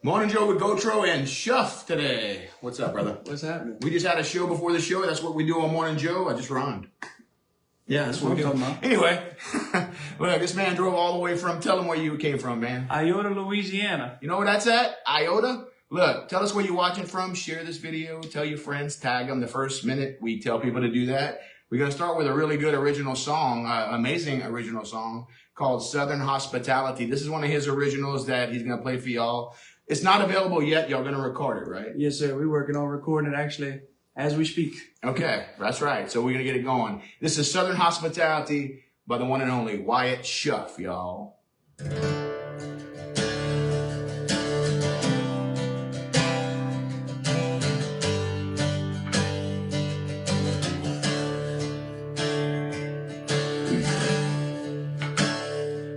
Mornin Joe with Gautreaux and Shuff today. What's up, brother? What's happening? We just had a show before the show. That's what we do on Mornin Joe. I just rhymed. Yeah, that's what we do. Anyway, well, this man drove all the way from, tell him where you came from, man. Iota, Louisiana. You know where that's at? Iota? Look, tell us where you're watching from. Share this video. Tell your friends. Tag them the first minute. We tell people to do that. We're going to start with a really good original song, amazing original song called Southern Hospitality. This is one of his originals that he's going to play for y'all. It's not available yet. Y'all going to record it, right? Yes, sir. We're working on recording it actually as we speak. Okay, that's right. So we're going to get it going. This is Southern Hospitality by the one and only WYATT SHUFF, y'all.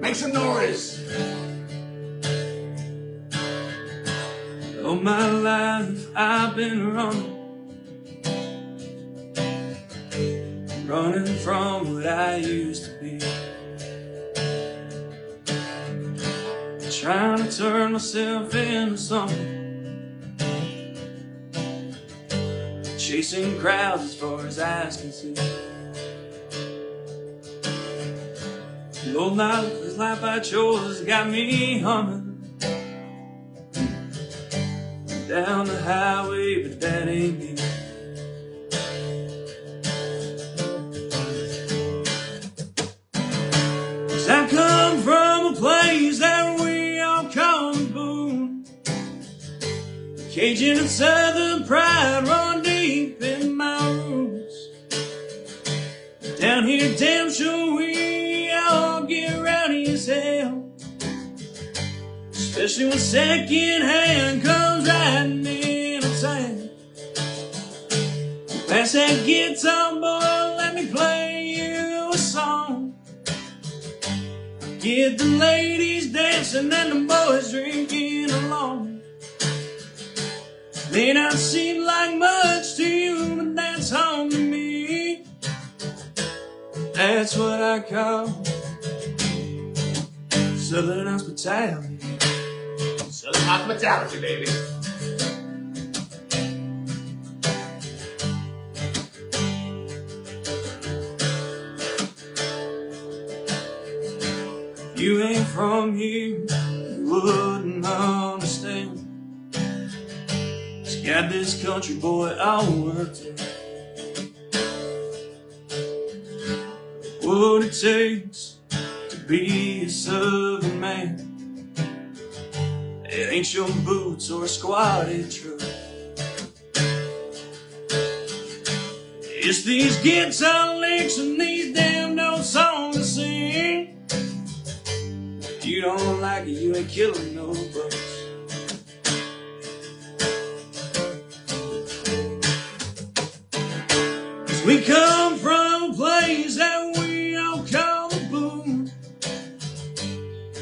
Make some noise. All my life I've been running from what I used to be, trying to turn myself into something, chasing crowds as far as eyes can see. The old life I chose got me humming down the highway, but that ain't me. 'Cause I come from a place that we all call Boone. Cajun and Southern pride run deep in my roots. Down here, damn sure we all get rowdy as hell, especially when second hand comes riding into town. Pass that guitar, boy, let me play you a song. Get the ladies dancing and the boys drinking along. May not seem like much to you, but that's home to me. That's what I call Southern hospitality. Southern hospitality, baby. If you ain't from here, you wouldn't understand. It's got this country boy all worked out. What it takes to be a Southern man, it ain't your boots or a squatted truck. It's these guitar licks and these damn no songs to sing. If you don't like it, you ain't killing no bucks. Cause we come from a place that we all call the Boone.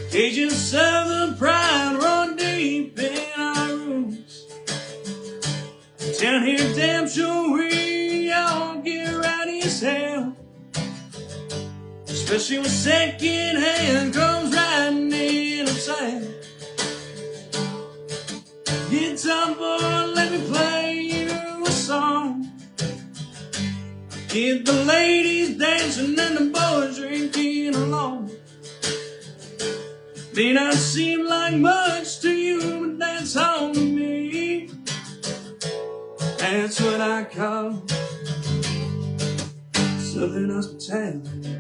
Cajun Southern pride run deep in our roots. Down here, damn sure we all get rowdy as hell, especially when second hand comes riding in a town. Guitar boy, let me play you a song. Get the ladies dancing and the boys drinking along. May not seem like much to you, but that's home to me. That's what I call Southern hospitality.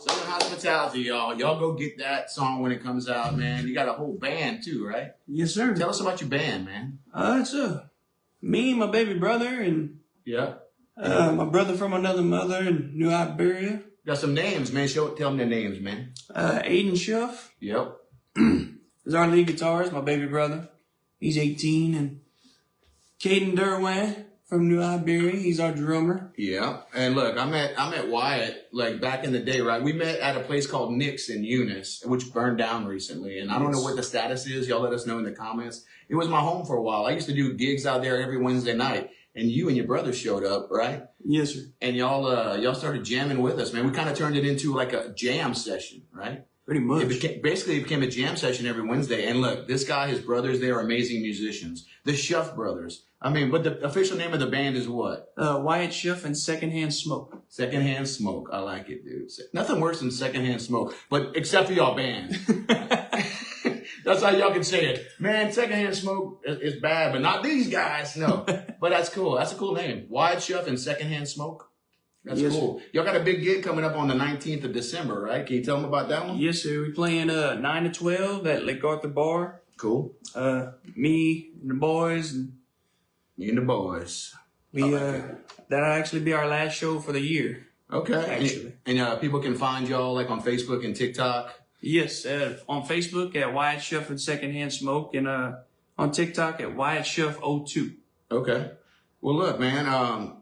Southern hospitality, y'all. Y'all go get that song when it comes out, man. You got a whole band too, right? Yes, sir. Tell us about your band, man. It's me, my baby brother, and my brother from another mother in New Iberia. Got some names, man. Tell them their names, man. Aiden Shuff. Yep. Is our lead guitarist, my baby brother. He's 18. And Caden Derwin from New Iberia. He's our drummer. Yeah. And look, I met WYATT like back in the day, right? We met at a place called Nick's in Eunice, which burned down recently. And I don't know what the status is. Y'all let us know in the comments. It was my home for a while. I used to do gigs out there every Wednesday night. and you and your brother showed up, right? Yes, sir. And y'all started jamming with us, man. We kind of turned it into like a jam session, right? Pretty much. It became a jam session every Wednesday. And look, this guy, his brothers, they are amazing musicians. The Shuff brothers. I mean, but the official name of the band is what? WYATT SHUFF and Secondhand Smoke. Secondhand Smoke. I like it, dude. Nothing worse than Secondhand Smoke, but except for y'all band. That's how y'all can say it. Man, Secondhand Smoke is bad, but not these guys. No. But that's cool. That's a cool name. WYATT SHUFF and Secondhand Smoke. That's cool. Y'all got a big gig coming up on the 19th of December, right? Can you tell them about that one? Yes, sir. We're playing 9 to 12 at Gautreaux Bar. Cool. Me and the boys. Me and the boys. That'll actually be our last show for the year. Okay. Actually. And people can find y'all like on Facebook and TikTok. Yes, on Facebook at WYATT SHUFF and Secondhand Smoke, and on TikTok at WYATT SHUFF 02. Okay. Well, look, man.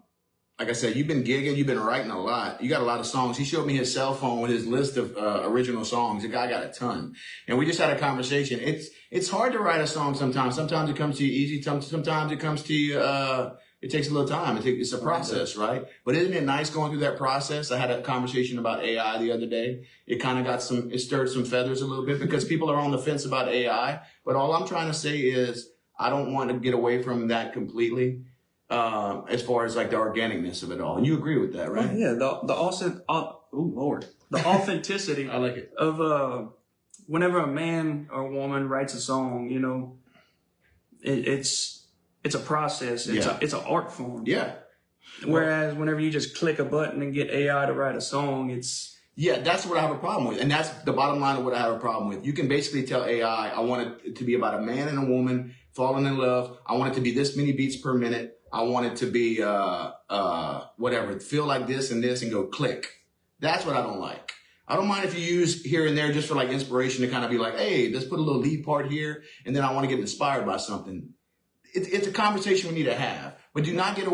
Like I said, you've been gigging, you've been writing a lot. You got a lot of songs. He showed me his cell phone with his list of original songs. The guy got a ton. And we just had a conversation. It's hard to write a song sometimes. Sometimes it comes to you easy. Sometimes it comes to you, it takes a little time. It's a process, right? But isn't it nice going through that process? I had a conversation about AI the other day. It kind of it stirred some feathers a little bit because people are on the fence about AI. But all I'm trying to say is I don't want to get away from that completely. As far as like the organicness of it all. And you agree with that, right? Oh, yeah, the authenticity I like it. Of whenever a man or woman writes a song, you know, it's a process. It's an art form. Yeah. Whereas whenever you just click a button and get AI to write a song, that's what I have a problem with. And that's the bottom line of what I have a problem with. You can basically tell AI, I want it to be about a man and a woman falling in love. I want it to be this many beats per minute. I want it to be, whatever, feel like this and go click. That's what I don't like. I don't mind if you use here and there just for like inspiration to kind of be like, hey, let's put a little lead part here. And then I want to get inspired by something. It's a conversation we need to have, but do not get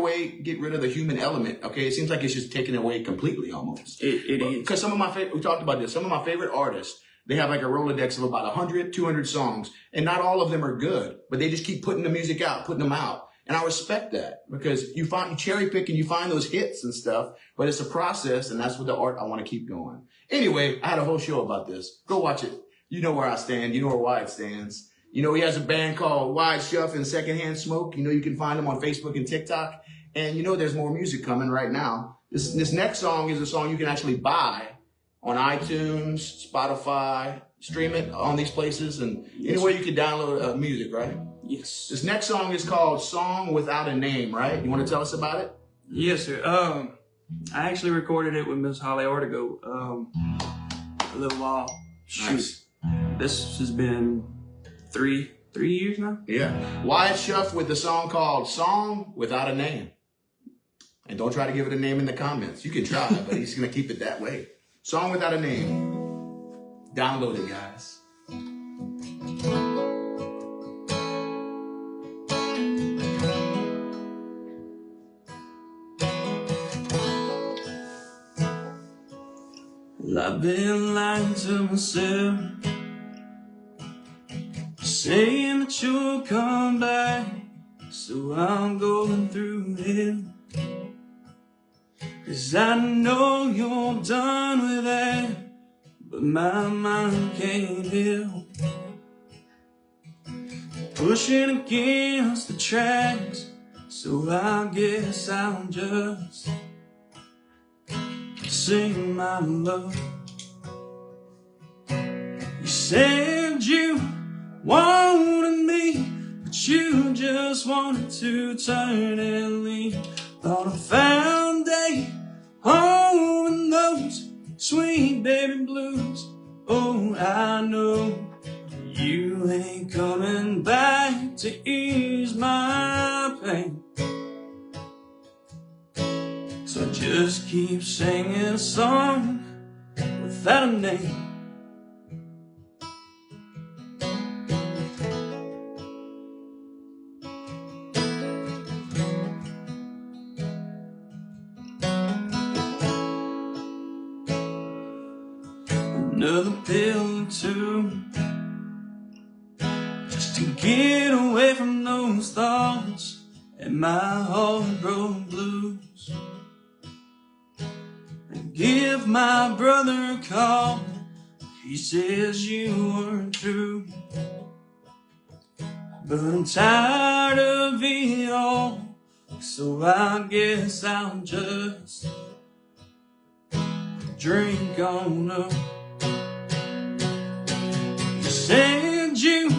rid of the human element. Okay. It seems like it's just taken away completely almost. It is. Because we talked about this. Some of my favorite artists, they have like a Rolodex of about 100, 200 songs, and not all of them are good, but they just keep putting the music out, putting them out. And I respect that because you cherry pick and you find those hits and stuff, but it's a process, and that's what the art I want to keep going. Anyway, I had a whole show about this. Go watch it. You know where I stand. You know where WYATT stands. You know, he has a band called WYATT SHUFF and Secondhand Smoke. You know, you can find him on Facebook and TikTok. And you know, there's more music coming right now. This next song is a song you can actually buy on iTunes, Spotify, stream it on these places, and anywhere you can download music, right? Yes. This next song is called Song Without a Name, right? You want to tell us about it? Yes, sir. I actually recorded it with Miss Holly Ortego a little while. Nice. This has been three years now. Yeah. WYATT SHUFF with the song called Song Without a Name. And don't try to give it a name in the comments. You can try, but he's going to keep it that way. Song Without a Name. Download it, guys. I've been lying to myself, saying that you'll come back, so I'm going through it. 'Cause I know you're done with that, but my mind can't help pushing against the tracks, so I guess I'll just sing my love. You said you wanted me, but you just wanted to turn and leave. Thought I found a home in those sweet baby blues. Oh, I know you ain't coming back to ease my pain. So just keep singing a song without a name. Another pill or two, just to get away from those thoughts and my heartbroken blues, and give my brother a call. He says you weren't true, but I'm tired of it all, so I guess I'll just drink on up. You said you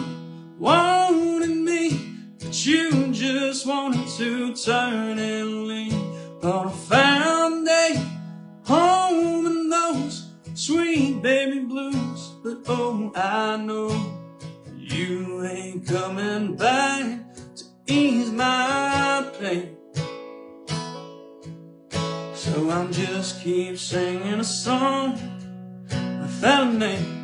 wanted me, but you just wanted to turn and leave on a found day home in those sweet baby blues. But oh, I know you ain't coming back to ease my pain, so I'll just keep singing a song without a name.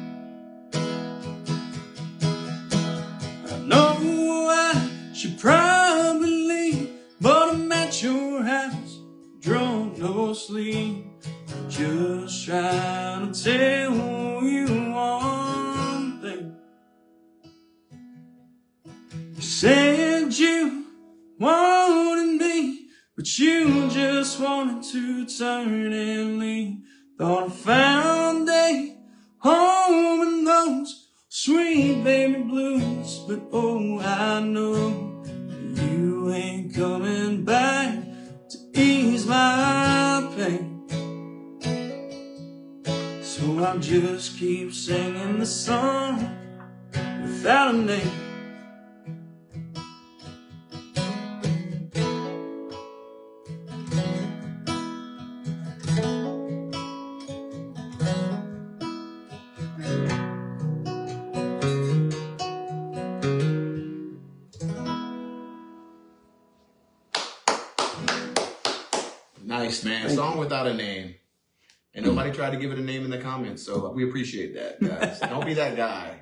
I know I should probably leave, but I'm at your house, drunk, no sleep, just trying to tell you one thing. You said you wanted me, but you just wanted to turn and leave. Thought I found a home in those sweet baby blues, but oh, I know you ain't coming back to ease my pain, so I'll just keep singing the song without a name. Nice, man. Song without a name. And nobody tried to give it a name in the comments, so we appreciate that, guys. Don't be that guy.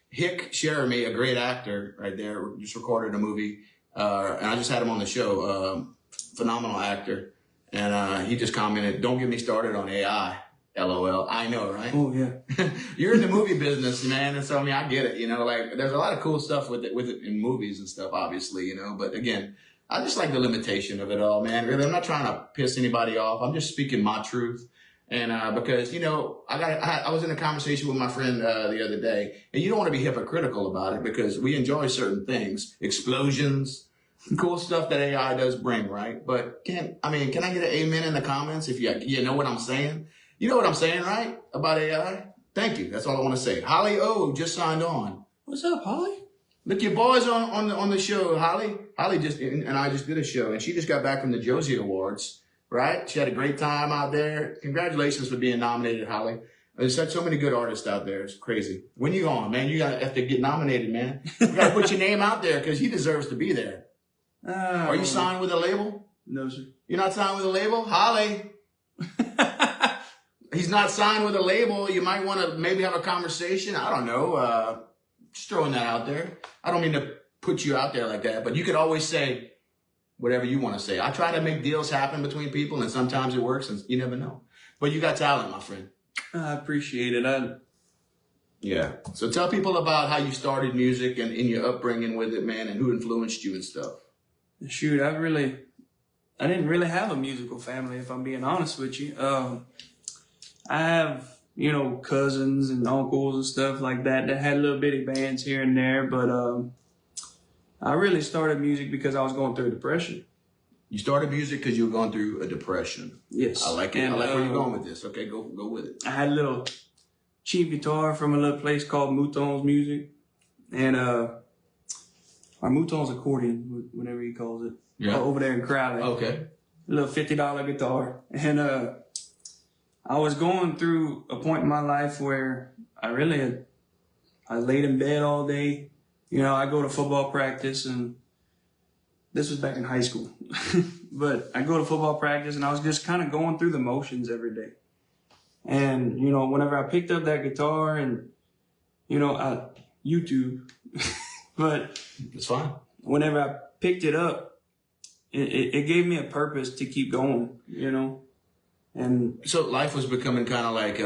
Hick Jeremy, a great actor right there, just recorded a movie, and I just had him on the show. Phenomenal actor. And he just commented, "Don't get me started on AI. LOL." I know, right? Oh, yeah. You're in the movie business, man, and so, I mean, I get it, you know, like, there's a lot of cool stuff with it in movies and stuff, obviously, you know, but again, I just like the limitation of it all, man. Really, I'm not trying to piss anybody off. I'm just speaking my truth. And because, you know, I was in a conversation with my friend the other day, and you don't want to be hypocritical about it because we enjoy certain things, explosions, cool stuff that AI does bring, right? But can I get an amen in the comments if you know what I'm saying? You know what I'm saying, right? About AI? Thank you. That's all I want to say. Holly O just signed on. What's up, Holly? Look, your boys on the show, Holly. Holly and I just did a show, and she just got back from the Josie Awards, right? She had a great time out there. Congratulations for being nominated, Holly. There's so many good artists out there. It's crazy. When you on, man? You have to get nominated, man. You got to put your name out there because he deserves to be there. Are you signed with a label? No, sir. You're not signed with a label? Holly. He's not signed with a label. You might want to maybe have a conversation. I don't know. Just throwing that out there. I don't mean to put you out there like that, but you could always say whatever you want to say. I try to make deals happen between people, and sometimes it works, and you never know. But you got talent, my friend. I appreciate it. Yeah. So tell people about how you started music and in your upbringing with it, man, and who influenced you and stuff. Shoot, I didn't really have a musical family, if I'm being honest with you. I have, you know, cousins and uncles and stuff like that had little bitty bands here and there, but I really started music because I was going through a depression. You started music because you were going through a depression. Yes. I like it. And, I like where you're going with this. Okay, go with it. I had a little cheap guitar from a little place called Mouton's Music, and our Mouton's accordion, whatever he calls it, over there in Crowley. Okay. A little $50 guitar, and I was going through a point in my life where I laid in bed all day. You know, I go to football practice, and this was back in high school. But I go to football practice, and I was just kind of going through the motions every day. And, you know, whenever I picked up that guitar and, you know, YouTube, but it's fine. Whenever I picked it up, it gave me a purpose to keep going, you know. And so life was becoming kind of like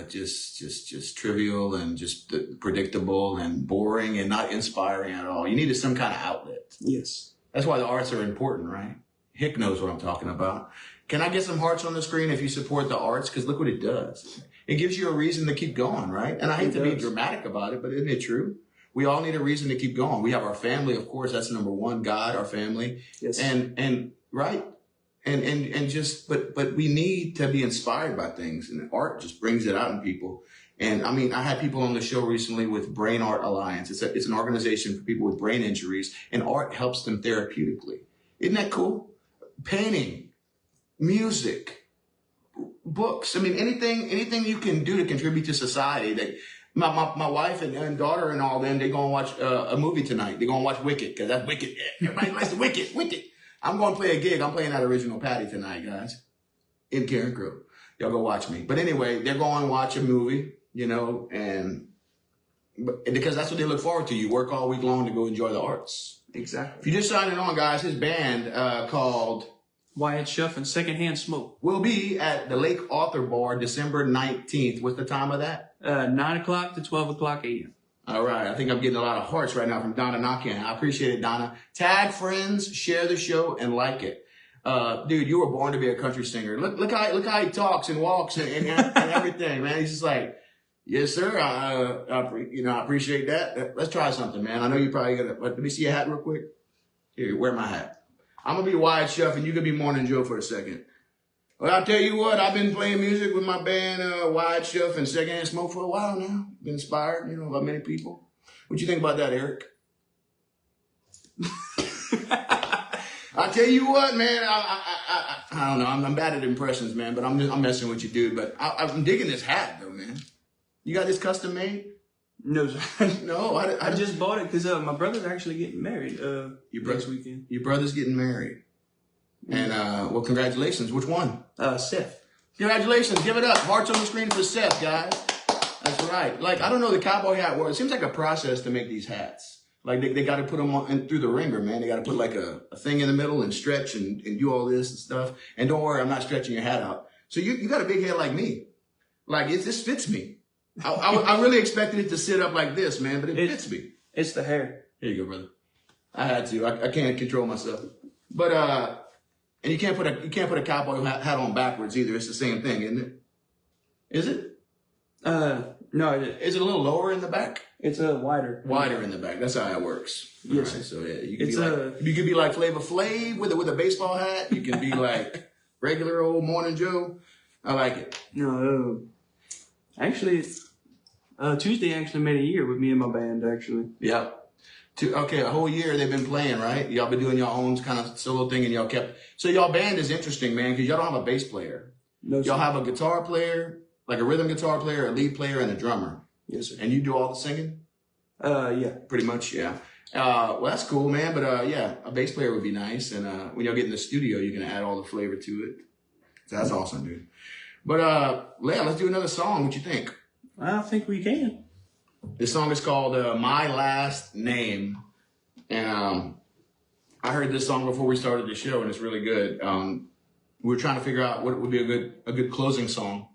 just trivial and just predictable and boring and not inspiring at all. You needed some kind of outlet. Yes. That's why the arts are important, right? Hick knows what I'm talking about. Can I get some hearts on the screen if you support the arts? Because look what it does. It gives you a reason to keep going, right? And I hate to be dramatic about it, but isn't it true? We all need a reason to keep going. We have our family, of course. That's number one. God, our family. Yes. And right. And just, but we need to be inspired by things, and art just brings it out in people. And I mean, I had people on the show recently with Brain Art Alliance. It's an organization for people with brain injuries, and art helps them therapeutically. Isn't that cool? Painting, music, books. I mean, anything you can do to contribute to society. That my wife and daughter and all them, they go and watch a movie tonight. They're going to watch Wicked, because that's Wicked. Everybody likes the Wicked. I'm going to play a gig. I'm playing that original Patty tonight, guys, in Karen Crew. Y'all go watch me. But anyway, they're going to watch a movie, you know, and because that's what they look forward to. You work all week long to go enjoy the arts. Exactly. If you're just signing on, guys, his band called WYATT SHUFF and Secondhand Smoke will be at the Lake Author Bar December 19th. What's the time of that? 9 o'clock to 12 o'clock a.m. All right. I think I'm getting a lot of hearts right now from Donna Knockin. I appreciate it, Donna. Tag friends, share the show, and like it. Dude, you were born to be a country singer. Look how he talks and walks and everything, man. He's just like, yes, sir. I appreciate that. Let's try something, man. I know you're probably gonna. Let me see your hat real quick. Here, wear my hat. I'm gonna be WYATT SHUFF, and you can be Mornin Joe for a second. Well, I'll tell you what. I've been playing music with my band WYATT SHUFF and Secondhand Smoke for a while now. Been inspired, you know, by many people. What you think about that, Eric? I tell you what, man. I don't know. I'm bad at impressions, man. But I'm messing with you, dude. But I'm digging this hat, though, man. You got this custom made? No, sir. No, I just bought it because my brother's actually getting married next weekend. Your brother's getting married. And, well, congratulations. Which one? Seth. Congratulations. Give it up. Hearts on the screen for Seth, guys. That's right. Like, I don't know the cowboy hat works. It seems like a process to make these hats. Like, they got to put them on through the ringer, man. They got to put, like, a thing in the middle and stretch and do all this and stuff. And don't worry, I'm not stretching your hat out. So you got a big head like me. Like, this fits me. I really expected it to sit up like this, man, but it fits me. It's the hair. Here you go, brother. I had to. I can't control myself. But, and you can't put a cowboy hat on backwards either. It's the same thing, isn't it? Is it? No. Is it a little lower in the back? It's wider. Wider in the back. That's how it works. Yes. Right, so yeah, you can be like Flavor Flav with a baseball hat. You can be like regular old Mornin Joe. I like it. No. Actually, Tuesday actually made a year with me and my band. Actually. Yep. Okay, a whole year they've been playing, right? Y'all been doing your own kind of solo thing, and y'all kept. So y'all band is interesting, man, because y'all don't have a bass player. No, sir. Y'all have a guitar player, like a rhythm guitar player, a lead player, and a drummer. Yes, sir. And you do all the singing? Yeah. Pretty much, yeah. Well, that's cool, man. But yeah, a bass player would be nice. And when y'all get in the studio, you can add all the flavor to it. So that's awesome, dude. But yeah, let's do another song. What you think? I think we can. This song is called My Last Name. And I heard this song before we started the show, and it's really good. We were trying to figure out what would be a good closing song.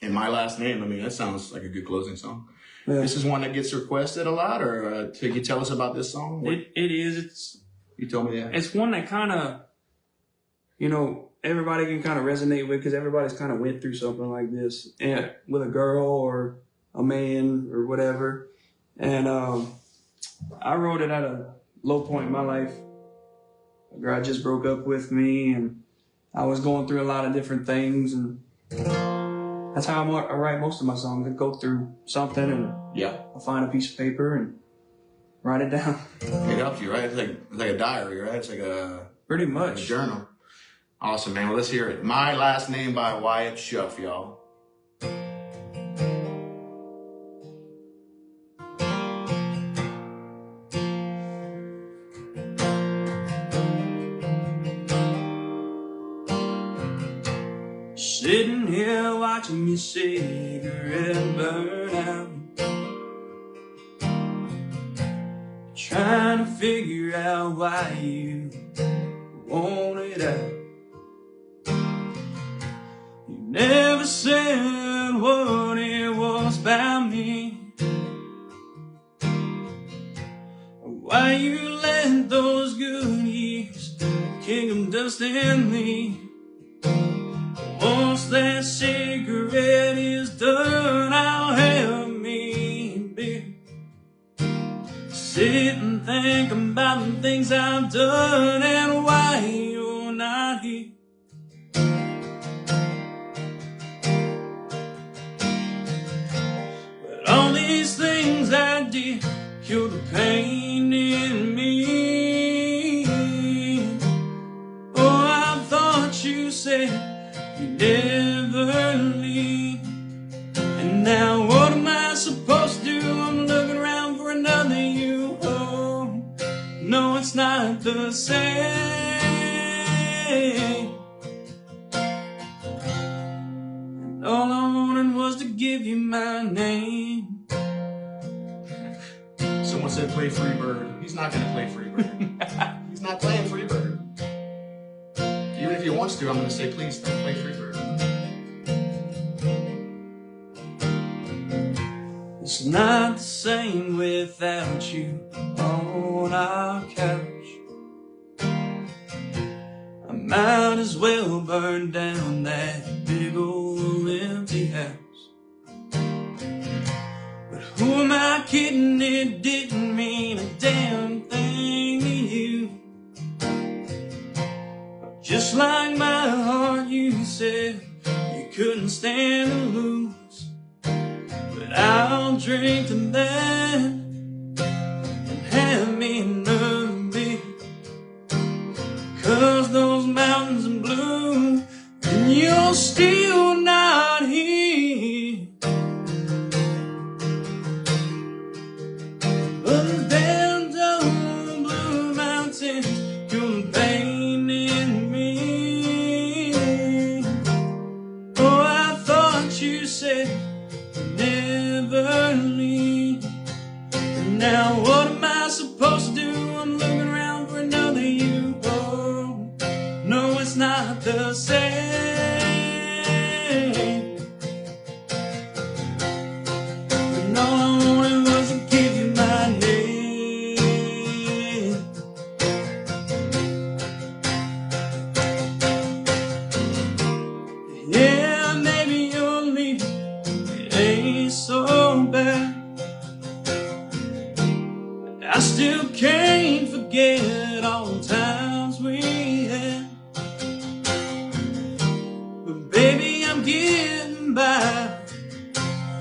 And My Last Name, I mean, that sounds like a good closing song. Yeah. This is one that gets requested a lot, or can you tell us about this song? It is. You told me that. It's one that kind of, you know, everybody can kind of resonate with, because everybody's kind of went through something like this, and with a girl or a man or whatever. And I wrote it at a low point in my life. A girl just broke up with me, and I was going through a lot of different things, and that's how I write most of my songs. I go through something, and I find a piece of paper and write it down. It helps you, right? It's like a diary, right? It's like pretty much a journal. Awesome, man. Well, let's hear it. My Last Name by WYATT SHUFF, y'all. Sitting here watching your cigarette burn out, trying to figure out why you want it out. You never said what it was about me, or why you let those good kick 'em dust and leave. Once that cigarette is done, I'll have me a beer. Sit and think about the things I've done and why you're not here. But all these things I did cure the pain in me. Oh, I thought you said you never leave. And now what am I supposed to do? I'm looking around for another you. Oh, no, it's not the same. And all I wanted was to give you my name. Someone said play Freebird. He's not going to play Freebird. He's not playing Freebird. Even if he wants to, I'm going to say please don't play Freebird. It's not the same without you on our couch. I might as well burn down that big old empty house. But who am I kidding? It didn't mean a damn thing to you. Just like my heart, you said you couldn't stand to lose. I'll drink to that and have me another beer. 'Cause those mountains are blue and you're still not here. But then those blue mountains, you're the pain in me. Oh, I thought you said never leave. And now what am I supposed to do? I'm looking around for another you. Oh, no, it's not the same. And all I wanted was to give you my name. Yeah, maybe you're leaving. It ain't so bad. I still can't forget all the times we had. But baby, I'm getting by.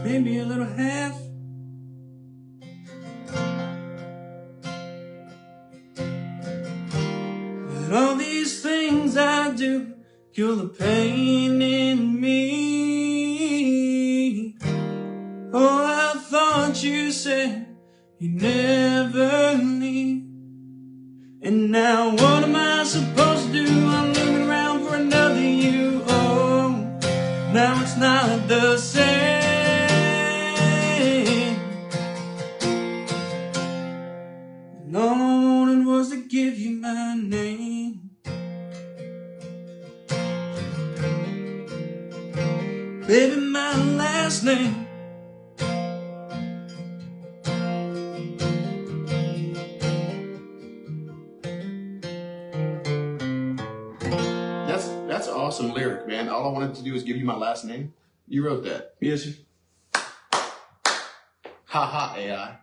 Maybe a little half. But all these things I do cure the pain in me. Oh, I thought you said you never leave. And now what am I supposed to do? I'm looking around for another you. Oh, now it's not the same. And all I wanted was to give you my name. Baby, my last name. That's an awesome lyric, man. All I wanted to do is give you my last name. You wrote that. Yes, sir. Ha ha, AI.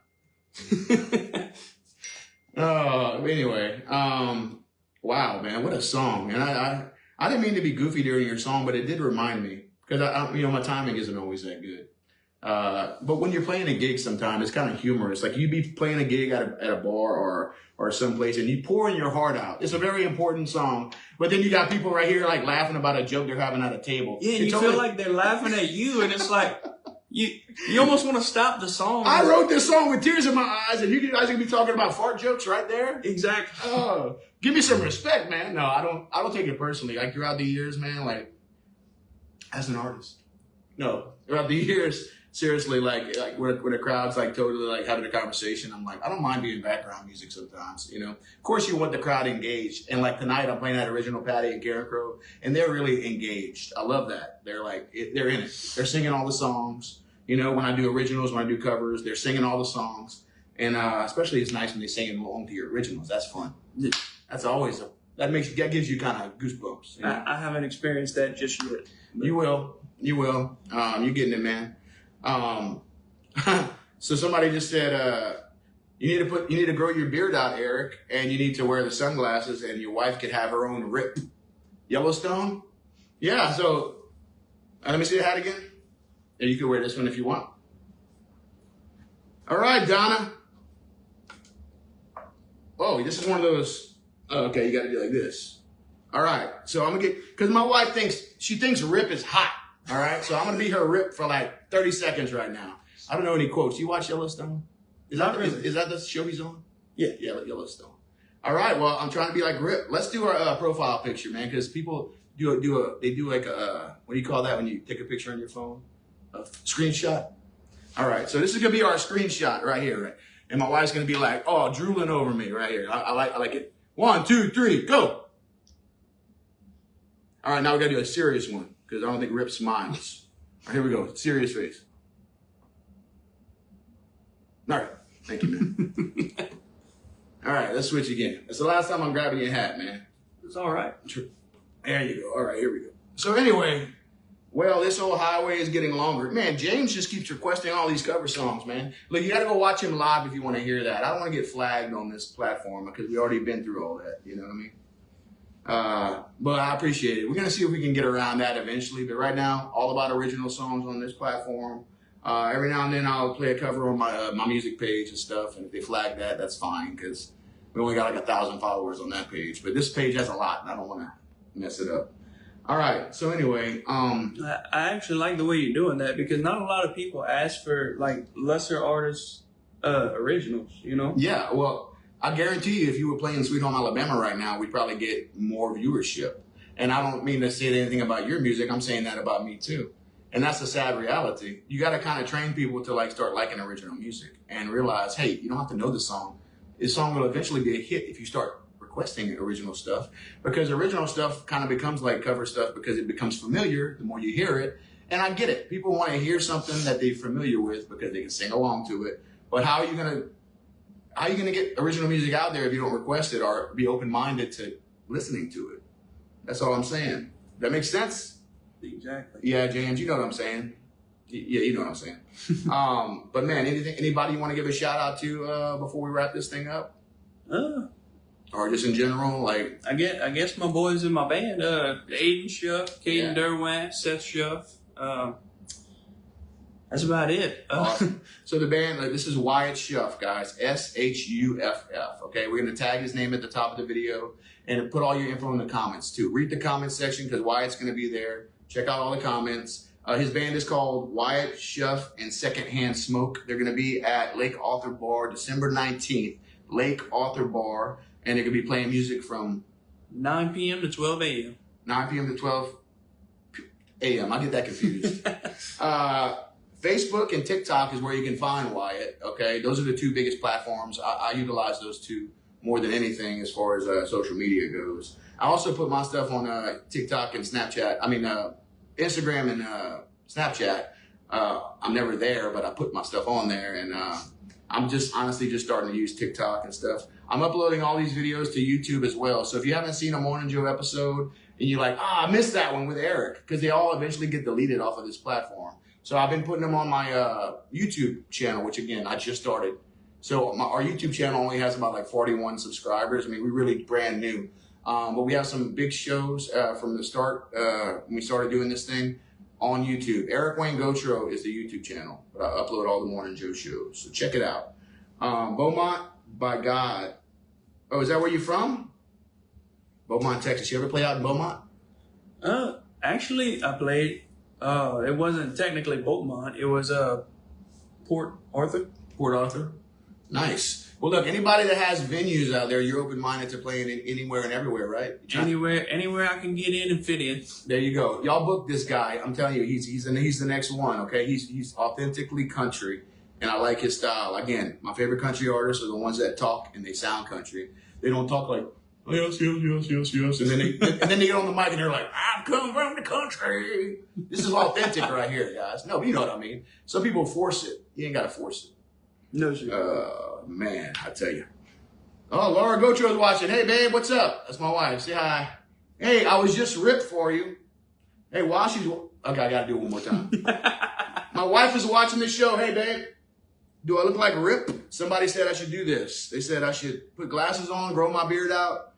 Anyway, wow, man, what a song. And I didn't mean to be goofy during your song, but it did remind me, because my timing isn't always that good. But when you're playing a gig sometimes, it's kind of humorous. Like you'd be playing a gig at a bar or someplace and you pouring your heart out. It's a very important song. But then you got people right here like laughing about a joke they're having at a table. Yeah, you feel like they're laughing at you, and it's like you almost want to stop the song. I wrote this song with tears in my eyes, and you guys are gonna be talking about fart jokes right there? Exactly. Oh, give me some respect, man. No, I don't take it personally. Like throughout the years, man, like as an artist. No, throughout the years, seriously, like when a crowd's like totally like having a conversation, I'm like, I don't mind being background music sometimes, you know. Of course, you want the crowd engaged, and like tonight, I'm playing that original Patty and Gautreaux, and they're really engaged. I love that. They're like, they're in it. They're singing all the songs. You know, when I do originals, when I do covers, they're singing all the songs, and especially it's nice when they sing along to your originals. That's fun. That's always That gives you kind of goosebumps. You know? I haven't experienced that just yet. You will. You're getting it, man. So somebody just said, you need to grow your beard out, Eric, and you need to wear the sunglasses, and your wife could have her own rip. Yellowstone? Yeah. So let me see the hat again. Yeah, you can wear this one if you want. All right, Donna. Oh, this is one of those. Oh, okay, you got to do like this. All right. So I'm gonna because my wife thinks rip is hot. All right. So I'm gonna be her rip for like 30 seconds right now. I don't know any quotes. You watch Yellowstone? Is that the show he's on? Yeah. Yeah, Yellowstone. All right. Well, I'm trying to be like Rip. Let's do our profile picture, man, because people they do like a what do you call that when you take a picture on your phone? A screenshot. All right. So this is gonna be our screenshot right here, right? And my wife's gonna be like, oh, drooling over me right here. I like it. 1, 2, 3, go. All right. Now we gotta do a serious one because I don't think Rip smiles. All right, here we go. Serious face. All right. Thank you, man. All right, let's switch again. It's the last time I'm grabbing your hat, man. It's all right. There you go. All right, here we go. So anyway, well, this whole highway is getting longer. Man, James just keeps requesting all these cover songs, man. Look, you got to go watch him live if you want to hear that. I don't want to get flagged on this platform because we already been through all that. You know what I mean? But I appreciate it. We're going to see if we can get around that eventually. But right now, all about original songs on this platform. Every now and then I'll play a cover on my music page and stuff, and if they flag that, that's fine because we only got like 1,000 followers on that page. But this page has a lot, and I don't want to mess it up. All right. So anyway, I actually like the way you're doing that because not a lot of people ask for like lesser artists originals. You know? Yeah. Well, I guarantee you, if you were playing Sweet Home Alabama right now, we'd probably get more viewership. And I don't mean to say anything about your music. I'm saying that about me too. And that's a sad reality. You got to kind of train people to like start liking original music and realize, hey, you don't have to know the song. This song will eventually be a hit if you start requesting original stuff, because original stuff kind of becomes like cover stuff because it becomes familiar the more you hear it. And I get it. People want to hear something that they're familiar with because they can sing along to it. But how are you gonna get original music out there if you don't request it or be open-minded to listening to it? That's all I'm saying. That makes sense? Exactly. Yeah, James, you know what I'm saying. Yeah, you know what I'm saying. But man, anybody you want to give a shout out to before we wrap this thing up? Or just in general, like I guess my boys in my band, Aiden Shuff, Caden Derwent, Seth Shuff. That's about it. Awesome. So the band, like, this is WYATT SHUFF, guys. SHUFF. Okay, we're gonna tag his name at the top of the video and put all your info in the comments too. Read the comments section because WYATT's gonna be there. Check out all the comments. His band is called WYATT SHUFF and Secondhand Smoke. They're going to be at Lake Arthur Bar December 19th. Lake Arthur Bar. And they're going to be playing music from 9 p.m. to 12 a.m. 9 p.m. to 12 a.m. I get that confused. Facebook and TikTok is where you can find WYATT. Okay, those are the two biggest platforms. I utilize those two more than anything as far as social media goes. I also put my stuff on TikTok and Snapchat. Instagram and Snapchat. I'm never there, but I put my stuff on there, and I'm just honestly just starting to use TikTok and stuff. I'm uploading all these videos to YouTube as well. So if you haven't seen a Mornin Joe episode and you're like, I missed that one with Eric, because they all eventually get deleted off of this platform. So I've been putting them on my YouTube channel, which again, I just started. So our YouTube channel only has about like 41 subscribers. I mean, we're really brand new. But we have some big shows from the start when we started doing this thing on YouTube. Eric Wayne Gautreaux is the YouTube channel, but I upload all the Mornin Joe shows. So check it out. Beaumont by God. Oh, is that where you're from? Beaumont, Texas. You ever play out in Beaumont? Actually, I played. It wasn't technically Beaumont. It was Port Arthur. Port Arthur. Nice. Well, look, anybody that has venues out there, you're open-minded to playing anywhere and everywhere, right? Anywhere I can get in and fit in. There you go. Y'all book this guy. I'm telling you, he's the next one. Okay, he's authentically country, and I like his style. Again, my favorite country artists are the ones that talk and they sound country. They don't talk like, oh, yes, and then they get on the mic and they're like, I come from the country. This is authentic right here, guys. No, you know what I mean. Some people force it. You ain't gotta force it. No, sir. Man, I tell you. Oh, Laura Gautreaux is watching. Hey, babe, what's up? That's my wife. Say hi. Hey, I was just ripped for you. Hey, while she's... Okay, I got to do it one more time. My wife is watching this show. Hey, babe, do I look like Rip? Somebody said I should do this. They said I should put glasses on, grow my beard out,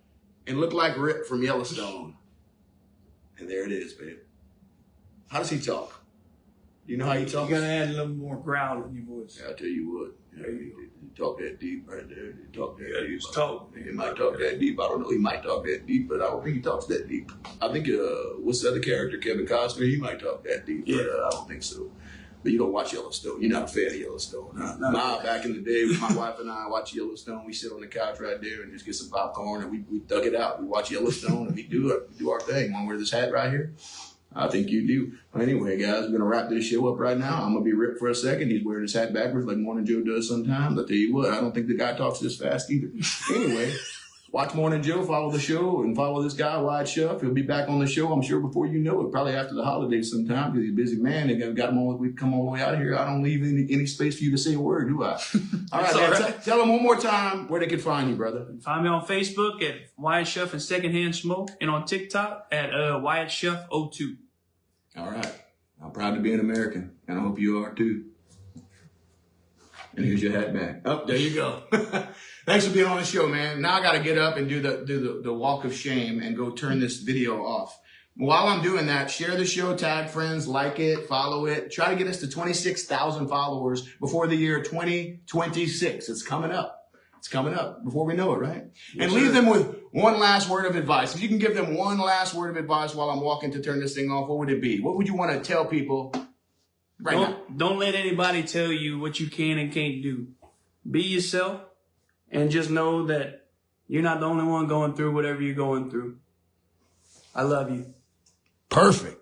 and look like Rip from Yellowstone. And there it is, babe. How does he talk? Do you know how he talks? You gotta add a little more growl in your voice. Yeah, I tell you what. Yeah, you talk that deep right there. You talk that deep. Just talk. He might talk that deep. I don't know. He might talk that deep, but I don't think he talks that deep. I think, what's the other character, Kevin Costner? He might talk that deep, but I don't think so. But you don't watch Yellowstone. You're not a fan of Yellowstone. Nah, back in the day, my wife and I watch Yellowstone. We sit on the couch right there and just get some popcorn and we thug it out. We watch Yellowstone and we do it. We do our thing. Want to wear this hat right here? I think you do. Well, anyway, guys, we're going to wrap this show up right now. I'm going to be ripped for a second. He's wearing his hat backwards like Mornin Joe does sometimes. I'll tell you what, I don't think the guy talks this fast either. Anyway, watch Mornin Joe, follow the show, and follow this guy, WYATT SHUFF. He'll be back on the show, I'm sure, before you know it, probably after the holidays sometime, because he's a busy man. And got him all, we come all the way out of here. I don't leave any space for you to say a word, do I? All right, man, tell them one more time where they can find you, brother. Find me on Facebook at WYATT SHUFF and Secondhand Smoke, and on TikTok at WYATT SHUFF 02. All right. I'm proud to be an American, and I hope you are too. And here's your hat back. Oh, there you go. Thanks for being on the show, man. Now I got to get up and do the walk of shame and go turn this video off. While I'm doing that, share the show, tag friends, like it, follow it. Try to get us to 26,000 followers before the year 2026. It's coming up. It's coming up before we know it, right? Yes, and leave them with one last word of advice. If you can give them one last word of advice while I'm walking to turn this thing off, what would it be? What would you want to tell people right now? Don't let anybody tell you what you can and can't do. Be yourself and just know that you're not the only one going through whatever you're going through. I love you. Perfect.